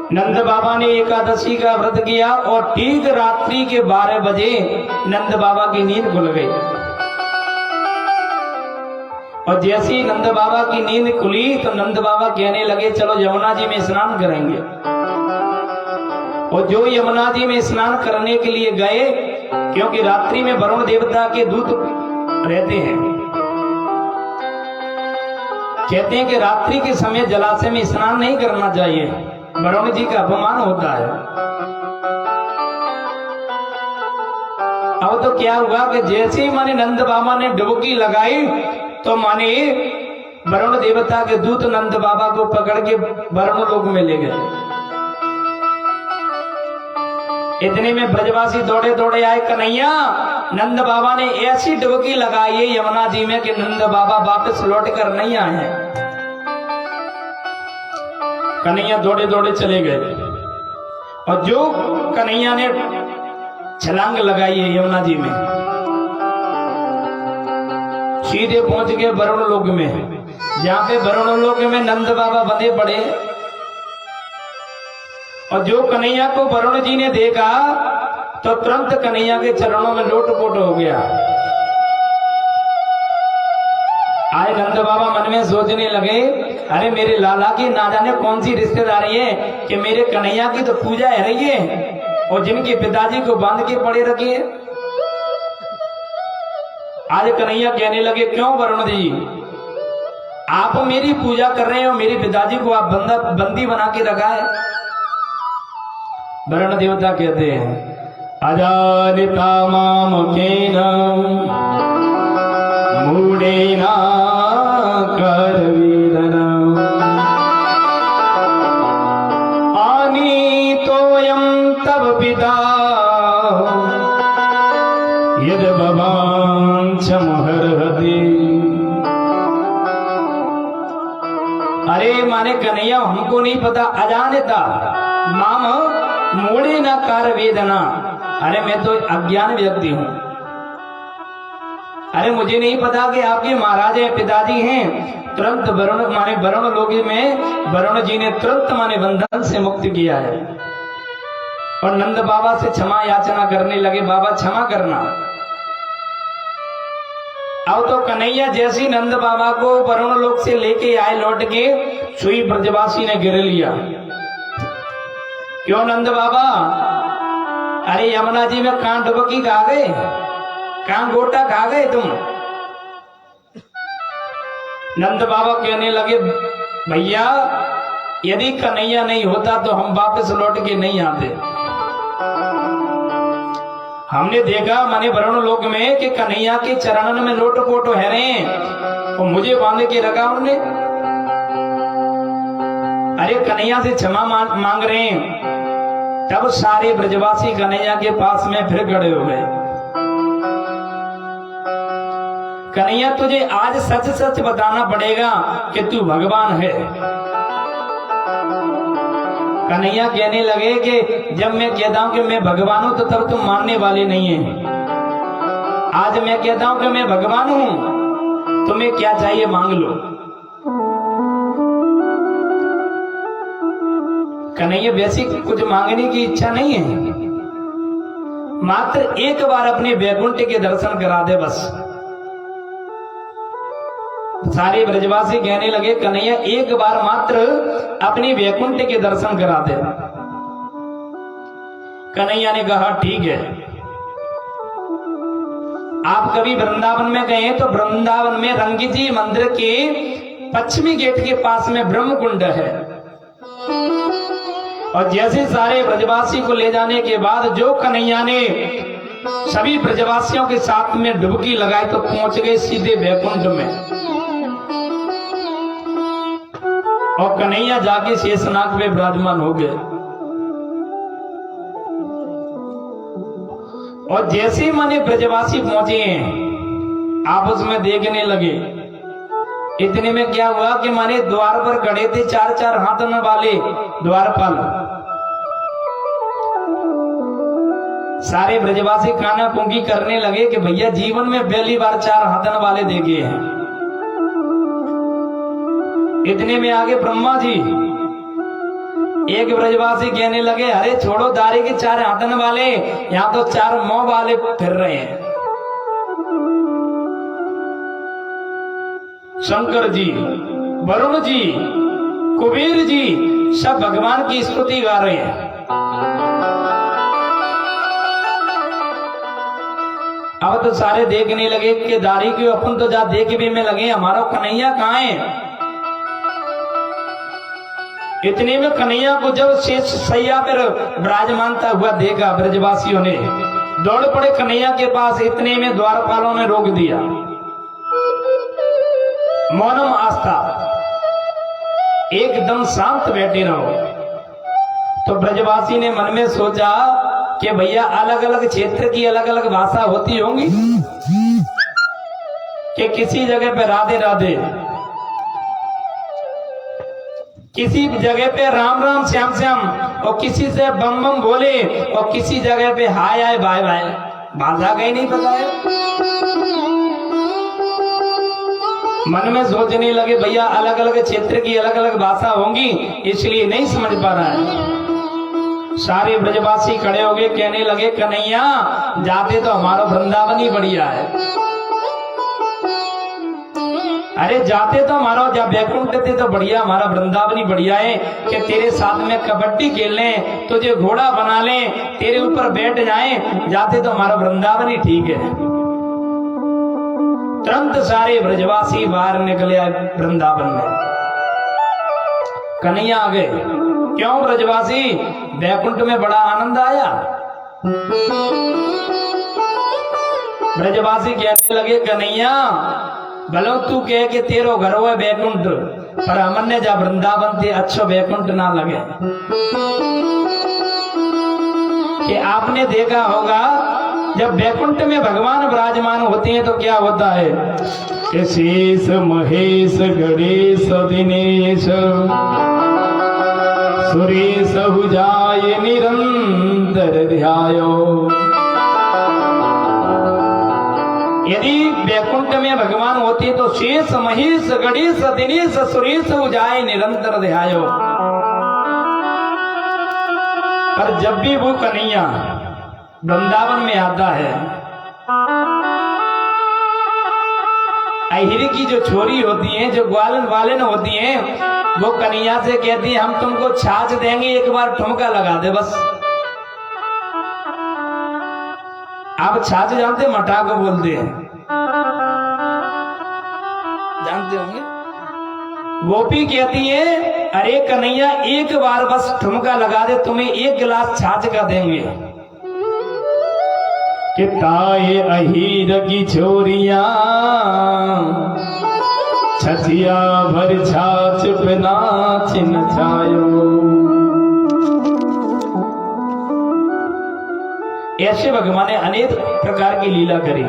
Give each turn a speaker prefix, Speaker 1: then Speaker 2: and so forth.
Speaker 1: नंद बाबा ने एकादशी का व्रत किया और ठीक रात्रि के 12 बजे नंद बाबा की नींद खुल गई। और जैसे ही नंद बाबा की नींद खुली तो नंद बाबा कहने लगे चलो यमुना जी में स्नान करेंगे। और जो यमुना जी में स्नान करने के लिए गए, क्योंकि रात्रि में वरुण देवता के दूत रहते हैं, कहते हैं कि रात्रि के समय जलाशय में स्नान नहीं करना चाहिए, वरुण जी का अपमान होता है। अब तो क्या हुआ कि जैसे ही माने नंद बाबा ने डुबकी लगाई तो माने वरुण देवता के दूत नंद बाबा को पकड़ के वरुण लोक में ले गए। इतने में ब्रजवासी दौड़े दौड़े आए, कन्हैया नंद बाबा ने ऐसी डुबकी लगाई है यमुना जी में कि नंद बाबा वापस लौट कर नहीं आए हैं। कन्हैया दौड़े दौड़े चले गए और जो कन्हैया ने छलांग लगाई है यमुना जी में, सीधे पहुंच गए वरुण लोक में, जहां पे वरुण लोक में नंद बाबा बंधे पड़े। और जो कन्हैया को वरुण जी ने देखा तो तुरंत कन्हैया के चरणों में लोटपोट हो गया। आए नंद बाबा मन में सोचने लगे, अरे मेरे लाला की ना जाने कौन सी रिश्तेदारी है कि मेरे कन्हैया की तो पूजा है रही है और जिनके पिताजी को बांध के पड़े रखी है। आज कन्हैया कहने लगे, क्यों वरुण जी आप मेरी पूजा कर रहे हो, मेरे पिताजी को आप बंदी बना के रखा है। वरुण देवता कहते हैं, अजानिता माम केन मूढ़ेना करवीदनम् आनीतोऽयं तव पिता यद भवांछमहर्हति। अरे माने कन्हैया हमको नहीं पता, अजानिता माम मूढ़े न कार वेदना, अरे मैं तो अज्ञान व्यक्ति हूं, अरे मुझे नहीं पता कि आपके महाराज है पिताजी हैं। तुरंत वरुण माने वरुण लोक में वरुण जी ने तुरंत माने बंधन से मुक्त किया है और नंद बाबा से क्षमा याचना करने लगे, बाबा क्षमा करना। अब तो कन्हैया जैसी नंद बाबा को वरुण लोक से लेके आए लौट के, सुई ब्रजवासी ने गिर लिया। क्यों नंद बाबा, अरे यमुना जी में कहां डुबकी खा गए, कहां गोटा खा गए तुम। नंद बाबा कहने लगे, भैया यदि कन्हैया नहीं होता तो हम वापस लौट के नहीं आते। हमने देखा माने वरुण लोक में कि कन्हैया के चरणन में लोटपोट है रहे और मुझे बांध के रखा उन्होंने। अरे कन्हैया से क्षमा मांग रहे हैं। तब सारे ब्रजवासी कन्हैया के पास में फिर खड़े हो गए। कन्हैया तुझे आज सच सच बताना पड़ेगा कि तू भगवान है। कन्हैया कहने लगे कि जब मैं कहता हूं कि मैं भगवान हूं तो तब तुम मानने वाले नहीं है। आज मैं कहता हूं कि मैं भगवान हूं, तुम्हें क्या चाहिए मांग लो। कन्हैया वैसी कुछ मांगने की इच्छा नहीं है, मात्र एक बार अपने वैकुंठ के दर्शन करा दे बस। सारे ब्रजवासी कहने लगे, कन्हैया एक बार मात्र अपनी वैकुंठ के दर्शन करा दे। कन्हैया ने कहा ठीक है। आप कभी वृंदावन में गए तो वृंदावन में रंगी जी मंदिर के पश्चिमी गेट के पास में ब्रह्म कुंड है। और जैसे सारे ब्रजवासी को ले जाने के बाद जो कन्हैया ने सभी ब्रजवासियों के साथ में डुबकी लगाई तो पहुंच गए सीधे वैकुंठ में। और कन्हैया जाके शेषनाग पे विराजमान हो गए। और जैसे ही माने ब्रजवासी पहुंचे आपस में देखने लगे। इतने में क्या हुआ कि माने द्वार पर खड़े थे 4-4 हाथन वाले द्वारपाल। सारे ब्रजवासी काना कुंकी करने लगे कि भैया जीवन में पहली बार 4 हाथन वाले देखे हैं। इतने में आगे ब्रह्मा जी एक ब्रजवासी कहने लगे, अरे छोड़ो दारी के चार आतन वाले, यहाँ तो चार मोह वाले फिर रहे हैं। शंकर जी, वरुण जी, कुबेर जी सब भगवान की स्तुति गा रहे हैं। अब तो सारे देखने लगे कि दारी के अपन तो जा देख भी में लगे, हमारा कन्हैया कहाँ है। इतने में कन्हैया को जब शेष सैया पर विराजमानता हुआ देखा ब्रजवासियों ने, दौड़ पड़े कन्हैया के पास। इतने में द्वारपालों ने रोक दिया। मौनम आस्था, एकदम शांत बैठे रहो। तो ब्रजवासी ने मन में सोचा कि भैया अलग अलग क्षेत्र की अलग अलग भाषा होती होंगी, कि किसी जगह पे राधे राधे, किसी जगह पे राम राम श्याम श्याम, और किसी से बम बम बोले, और किसी जगह पे हाय हाय बाय बाय। भाषा का ही नहीं पता है। मन में सोचने लगे भैया अलग अलग क्षेत्र की अलग अलग भाषा होंगी, इसलिए नहीं समझ पा रहा है। सारे ब्रजवासी खड़े हो गए, कहने लगे कन्हैया जाते तो हमारा वृंदावन ही बढ़िया है। अरे जाते तो हमारा जब बैकुंठ थे तो बढ़िया, हमारा वृंदावन ही बढ़िया है कि तेरे साथ में कबड्डी खेल लें, तुझे घोड़ा बना लें, तेरे ऊपर बैठ जाएं, जाते तो हमारा वृंदावन ही ठीक है। तुरंत सारे ब्रजवासी बाहर निकले वृंदावन में। कन्हैया आ गए। क्यों ब्रजवासी, बैकुंठ में बड़ा आनंद आया। ब्रजवासी कहने लगे कन्हैया भलो तू कह के तेरो घर हुआ बैकुंठ, पर हमने जब वृंदावन थे अच्छो बैकुंठ ना लगे। कि आपने देखा होगा जब बैकुंठ में भगवान विराजमान होते हैं तो क्या होता है कि शेष महेश गणेश दिनेश सुरेश जाय निरंतर ध्यायो। यदि बैकुंठ में भगवान होते तो शेष महेश गणेश दिनेश सुरेश जाय निरंतर ध्यायो। पर जब भी वो कन्हैया वृंदावन में आता है, अहिर की जो छोरी होती है, जो ग्वालन वालन होती है, वो कन्हैया से कहती है हम तुमको छाछ देंगे, एक बार ठुमका लगा दे बस। आप छाछ जानते, मठा को बोलते हैं, जानते होंगे। वो भी कहती है अरे कन्हैया एक बार बस ठुमका लगा दे, तुम्हें एक गिलास छाछ का देंगे। कि ताए अहीर की छोरियां छछिया भर छाछ पे नाच नचायो। ऐसे भगवान ने अनेक प्रकार की लीला करी।